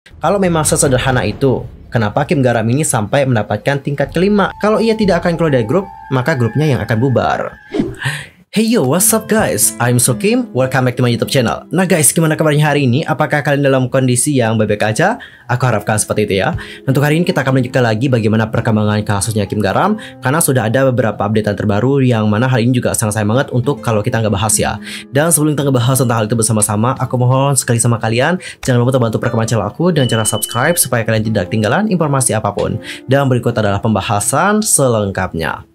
Kalau memang sesederhana itu, kenapa Kim Garam ini sampai mendapatkan tingkat kelima? Kalau ia tidak akan keluar dari grup, maka grupnya yang akan bubar. Hey yo, what's up guys? I'm Sokim, welcome back to my YouTube channel. Nah guys, gimana kabarnya hari ini? Apakah kalian dalam kondisi yang baik-baik aja? Aku harapkan seperti itu ya. Untuk hari ini kita akan melanjutkan lagi bagaimana perkembangan kasusnya Kim Garam, karena sudah ada beberapa updatean terbaru yang mana hari ini juga sangat sayang banget untuk kalau kita nggak bahas ya. Dan sebelum kita ngebahas tentang hal itu bersama-sama, aku mohon sekali sama kalian, jangan lupa bantu perkembangan channel aku dengan cara subscribe supaya kalian tidak ketinggalan informasi apapun. Dan berikut adalah pembahasan selengkapnya.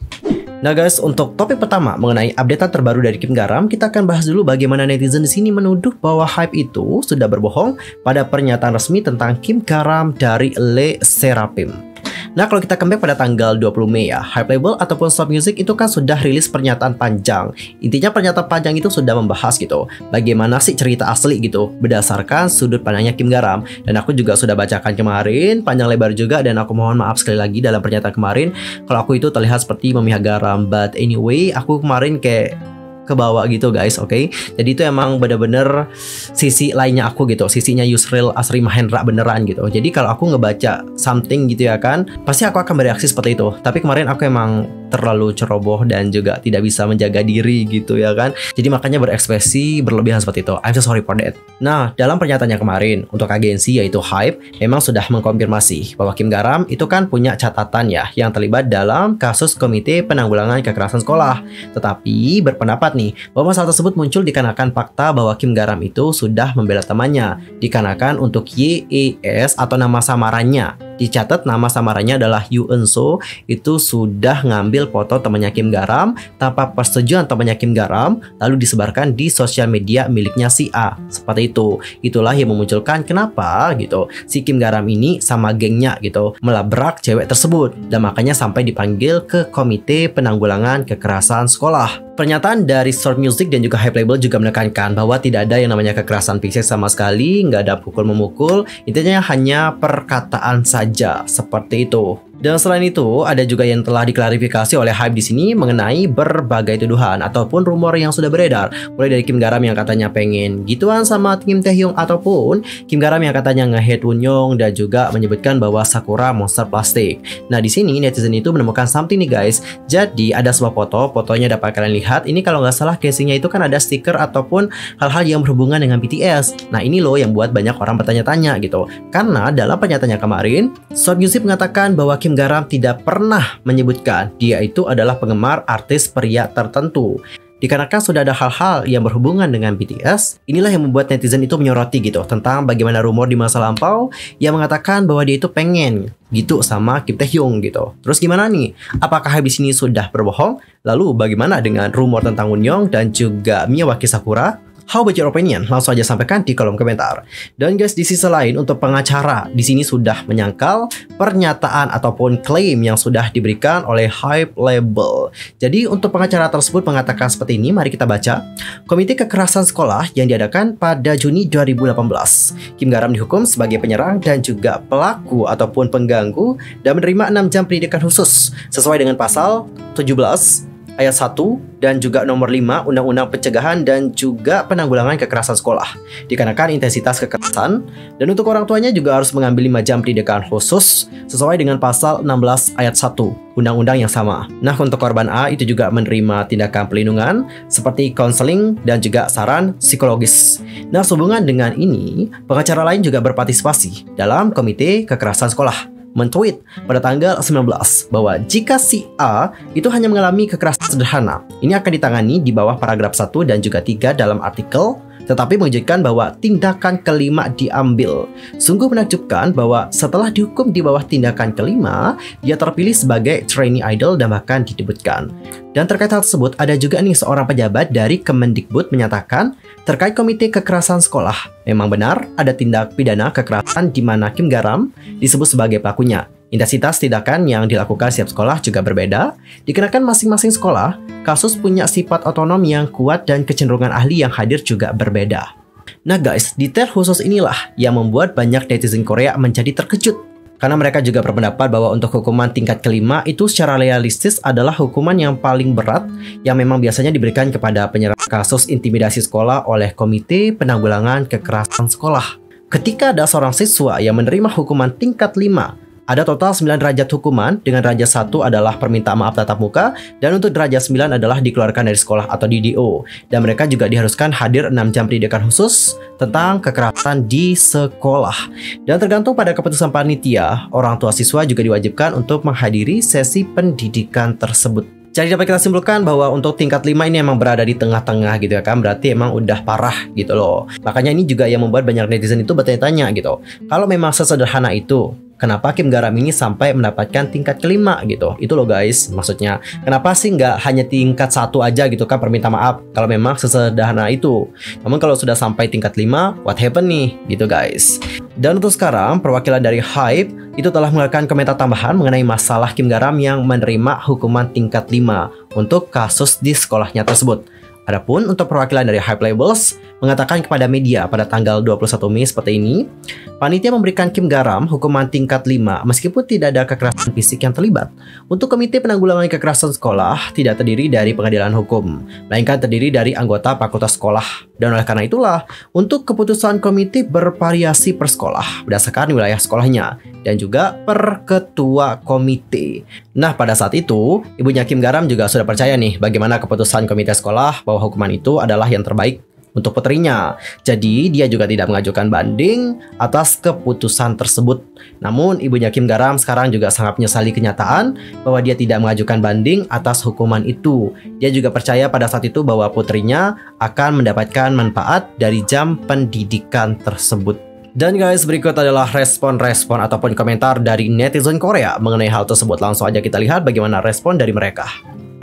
Nah guys, untuk topik pertama mengenai updatean terbaru dari Kim Garam, kita akan bahas dulu bagaimana netizen di sini menuduh bahwa hype itu sudah berbohong pada pernyataan resmi tentang Kim Garam dari Le Sserafim. Nah, kalau kita comeback pada tanggal 20 Mei ya, Hype Label ataupun Stop Music itu kan sudah rilis pernyataan panjang. Intinya pernyataan panjang itu sudah membahas gitu, bagaimana sih cerita asli gitu, berdasarkan sudut pandangnya Kim Garam. Dan aku juga sudah bacakan kemarin, panjang lebar juga, dan aku mohon maaf sekali lagi dalam pernyataan kemarin, kalau aku itu terlihat seperti memihak Garam. But anyway, aku kemarin kayak ke bawah gitu guys, oke? Jadi itu emang bener-bener sisi lainnya aku gitu, sisinya Yusril Asri Mahendra beneran gitu. Jadi kalau aku ngebaca something gitu ya kan, pasti aku akan bereaksi seperti itu. Tapi kemarin aku emang terlalu ceroboh dan juga tidak bisa menjaga diri gitu ya kan. Jadi makanya berekspresi berlebihan seperti itu. I'm so sorry for that. Nah, dalam pernyataannya kemarin untuk agensi yaitu Hype, memang sudah mengkonfirmasi bahwa Kim Garam itu kan punya catatan ya yang terlibat dalam kasus Komite Penanggulangan Kekerasan Sekolah. Tetapi berpendapat nih bahwa masalah tersebut muncul dikarenakan fakta bahwa Kim Garam itu sudah membela temannya, dikarenakan untuk YES atau nama samarannya dicatat nama samarannya adalah Yu Eun-so itu sudah ngambil foto temannya Kim Garam tanpa persetujuan temannya Kim Garam lalu disebarkan di sosial media miliknya si A. Seperti itu. Itulah yang memunculkan kenapa gitu si Kim Garam ini sama gengnya gitu melabrak cewek tersebut dan makanya sampai dipanggil ke Komite Penanggulangan Kekerasan Sekolah. Pernyataan dari Stop Music dan juga Hype Label juga menekankan bahwa tidak ada yang namanya kekerasan fisik sama sekali, nggak ada pukul-memukul, intinya hanya perkataan saja, seperti itu. Dan selain itu, ada juga yang telah diklarifikasi oleh Hype di sini mengenai berbagai tuduhan ataupun rumor yang sudah beredar. Mulai dari Kim Garam yang katanya pengen gituan sama Kim Taehyung ataupun Kim Garam yang katanya nge-hate Wonyoung dan juga menyebutkan bahwa Sakura monster plastik. Nah, di sini netizen itu menemukan something nih guys. Jadi ada sebuah fotonya dapat kalian lihat. Ini kalau nggak salah casingnya itu kan ada stiker ataupun hal-hal yang berhubungan dengan BTS. Nah, ini loh yang buat banyak orang bertanya-tanya gitu. Karena dalam pernyataannya kemarin, Stop Music mengatakan bahwa Kim Garam tidak pernah menyebutkan dia itu adalah penggemar artis pria tertentu. Dikarenakan sudah ada hal-hal yang berhubungan dengan BTS, inilah yang membuat netizen itu menyoroti gitu tentang bagaimana rumor di masa lampau yang mengatakan bahwa dia itu pengen gitu sama Kim Taehyung gitu. Terus gimana nih? Apakah habis ini sudah berbohong? Lalu bagaimana dengan rumor tentang Wonyoung dan juga Miyawaki Sakura? How about your opinion? Langsung aja sampaikan di kolom komentar. Dan guys, di sisi lain untuk pengacara di sini sudah menyangkal pernyataan ataupun klaim yang sudah diberikan oleh Hype Label. Jadi untuk pengacara tersebut mengatakan seperti ini, mari kita baca. Komite Kekerasan Sekolah yang diadakan pada Juni 2018. Kim Garam dihukum sebagai penyerang dan juga pelaku ataupun pengganggu dan menerima 6 jam pendidikan khusus sesuai dengan pasal 17 Ayat 1 dan juga nomor 5 Undang-Undang Pencegahan dan juga Penanggulangan Kekerasan Sekolah dikarenakan intensitas kekerasan, dan untuk orang tuanya juga harus mengambil 5 jam pendidikan khusus sesuai dengan pasal 16 ayat 1 Undang-Undang yang sama. Nah, untuk korban A itu juga menerima tindakan pelindungan seperti konseling dan juga saran psikologis. Nah, sehubungan dengan ini, pengacara lain juga berpartisipasi dalam Komite Kekerasan Sekolah men-tweet pada tanggal 19 bahwa jika si A itu hanya mengalami kekerasan sederhana, ini akan ditangani di bawah paragraf 1 dan juga 3 dalam artikel, tetapi mewujudkan bahwa tindakan kelima diambil. Sungguh menakjubkan bahwa setelah dihukum di bawah tindakan kelima, dia terpilih sebagai trainee idol dan bahkan didebutkan. Dan terkait hal tersebut, ada juga nih seorang pejabat dari Kemendikbud menyatakan terkait Komite Kekerasan Sekolah, memang benar ada tindak pidana kekerasan di mana Kim Garam disebut sebagai pelakunya. Intensitas tindakan yang dilakukan setiap sekolah juga berbeda, dikarenakan masing-masing sekolah kasus punya sifat otonom yang kuat dan kecenderungan ahli yang hadir juga berbeda. Nah guys, detail khusus inilah yang membuat banyak netizen Korea menjadi terkejut. Karena mereka juga berpendapat bahwa untuk hukuman tingkat kelima itu secara realistis adalah hukuman yang paling berat yang memang biasanya diberikan kepada penyerang kasus intimidasi sekolah oleh Komite Penanggulangan Kekerasan Sekolah. Ketika ada seorang siswa yang menerima hukuman tingkat 5, ada total 9 derajat hukuman, dengan derajat 1 adalah permintaan maaf tatap muka, dan untuk derajat 9 adalah dikeluarkan dari sekolah atau DDO. Dan mereka juga diharuskan hadir 6 jam pendidikan khusus tentang kekerasan di sekolah. Dan tergantung pada keputusan panitia, orang tua siswa juga diwajibkan untuk menghadiri sesi pendidikan tersebut. Jadi dapat kita simpulkan bahwa untuk tingkat 5 ini emang berada di tengah-tengah gitu ya kan. Berarti emang udah parah gitu loh. Makanya ini juga yang membuat banyak netizen itu bertanya-tanya gitu. Kalau memang sesederhana itu, kenapa Kim Garam ini sampai mendapatkan tingkat kelima gitu? Itu loh guys, maksudnya. Kenapa sih nggak hanya tingkat 1 aja gitu kan perminta maaf kalau memang sesederhana itu? Namun kalau sudah sampai tingkat 5, what happened nih? Gitu guys. Dan untuk sekarang, perwakilan dari HYBE itu telah mengeluarkan komentar tambahan mengenai masalah Kim Garam yang menerima hukuman tingkat 5 untuk kasus di sekolahnya tersebut. Adapun untuk perwakilan dari HYBE Labels mengatakan kepada media pada tanggal 21 Mei seperti ini, panitia memberikan Kim Garam hukuman tingkat 5 meskipun tidak ada kekerasan fisik yang terlibat. Untuk Komite Penanggulangan Kekerasan Sekolah tidak terdiri dari pengadilan hukum, melainkan terdiri dari anggota fakultas sekolah. Dan oleh karena itulah, untuk keputusan komite bervariasi per sekolah berdasarkan wilayah sekolahnya dan juga per ketua komite. Nah, pada saat itu, ibunya Kim Garam juga sudah percaya nih bagaimana keputusan komite sekolah bahwa hukuman itu adalah yang terbaik untuk putrinya. Jadi, dia juga tidak mengajukan banding atas keputusan tersebut. Namun, ibunya Kim Garam sekarang juga sangat menyesali kenyataan bahwa dia tidak mengajukan banding atas hukuman itu. Dia juga percaya pada saat itu bahwa putrinya akan mendapatkan manfaat dari jam pendidikan tersebut. Dan guys, berikut adalah respon-respon ataupun komentar dari netizen Korea mengenai hal tersebut. Langsung aja kita lihat bagaimana respon dari mereka.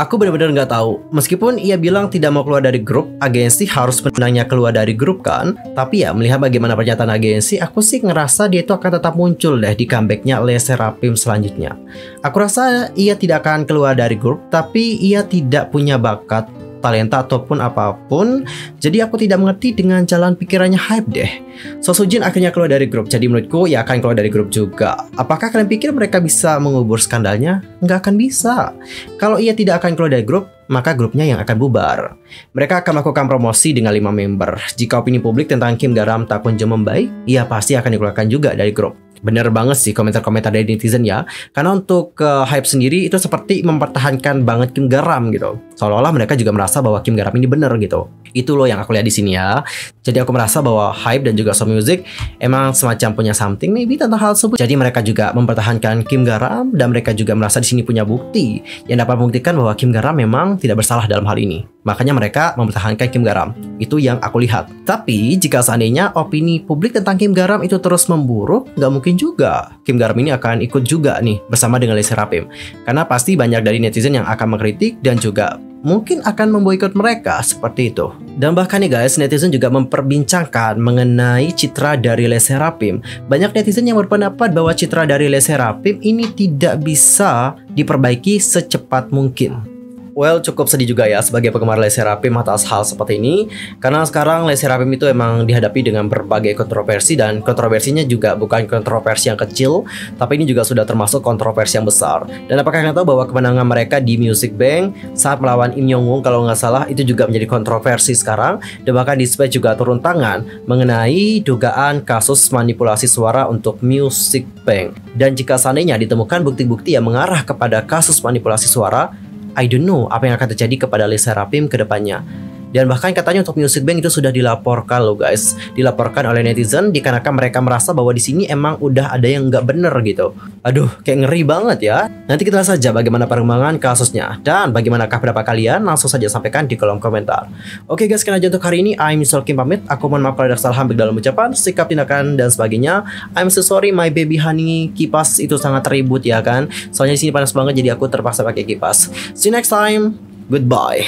Aku benar-benar nggak tahu. Meskipun ia bilang tidak mau keluar dari grup, agensi harus menangnya keluar dari grup kan? Tapi ya, melihat bagaimana pernyataan agensi, aku sih ngerasa dia itu akan tetap muncul deh di comebacknya LE SSERAFIM selanjutnya. Aku rasa ia tidak akan keluar dari grup, tapi ia tidak punya bakat, talenta ataupun apapun. Jadi aku tidak mengerti dengan jalan pikirannya HYBE deh. So Sujin akhirnya keluar dari grup, jadi menurutku ia akan keluar dari grup juga. Apakah kalian pikir mereka bisa mengubur skandalnya? Nggak akan bisa. Kalau ia tidak akan keluar dari grup, maka grupnya yang akan bubar. Mereka akan melakukan promosi dengan 5 member. Jika opini publik tentang Kim Garam tak kunjung membaik, ia pasti akan dikeluarkan juga dari grup. Bener banget sih komentar-komentar dari netizen ya. Karena untuk HYBE sendiri itu seperti mempertahankan banget Kim Garam gitu. Seolah-olah mereka juga merasa bahwa Kim Garam ini bener gitu. Itu loh yang aku lihat di sini ya. Jadi aku merasa bahwa HYBE dan juga So Music emang semacam punya something maybe tentang hal tersebut. Jadi mereka juga mempertahankan Kim Garam dan mereka juga merasa di sini punya bukti yang dapat membuktikan bahwa Kim Garam memang tidak bersalah dalam hal ini. Makanya mereka mempertahankan Kim Garam. Itu yang aku lihat. Tapi jika seandainya opini publik tentang Kim Garam itu terus memburuk, nggak mungkin juga Kim Garam ini akan ikut juga nih bersama dengan LE SSERAFIM. Karena pasti banyak dari netizen yang akan mengkritik dan juga mungkin akan memboikot mereka seperti itu. Dan bahkan nih guys, netizen juga memperbincangkan mengenai citra dari LE SSERAFIM. Banyak netizen yang berpendapat bahwa citra dari LE SSERAFIM ini tidak bisa diperbaiki secepat mungkin. Well, cukup sedih juga ya sebagai penggemar LE SSERAFIM atas hal seperti ini. Karena sekarang LE SSERAFIM itu emang dihadapi dengan berbagai kontroversi. Dan kontroversinya juga bukan kontroversi yang kecil, tapi ini juga sudah termasuk kontroversi yang besar. Dan apakah kalian tahu bahwa kemenangan mereka di Music Bank saat melawan Im Young Woong kalau nggak salah itu juga menjadi kontroversi sekarang. Dan bahkan di Space juga turun tangan mengenai dugaan kasus manipulasi suara untuk Music Bank. Dan jika seandainya ditemukan bukti-bukti yang mengarah kepada kasus manipulasi suara, I don't know apa yang akan terjadi kepada LE SSERAFIM ke depannya. Dan bahkan katanya untuk Music Bank itu sudah dilaporkan loh guys. Dilaporkan oleh netizen dikarenakan mereka merasa bahwa di sini emang udah ada yang nggak bener gitu. Aduh, kayak ngeri banget ya. Nanti kita lihat saja bagaimana perkembangan kasusnya. Dan bagaimanakah pendapat kalian? Langsung saja sampaikan di kolom komentar. Oke guys, sekian aja untuk hari ini. I'm Mr. Kim pamit. Aku mohon maaf kalau ada salah baik dalam ucapan, sikap, tindakan, dan sebagainya. I'm so sorry my baby honey. Kipas itu sangat ribut ya kan. Soalnya di sini panas banget jadi aku terpaksa pakai kipas. See you next time. Goodbye.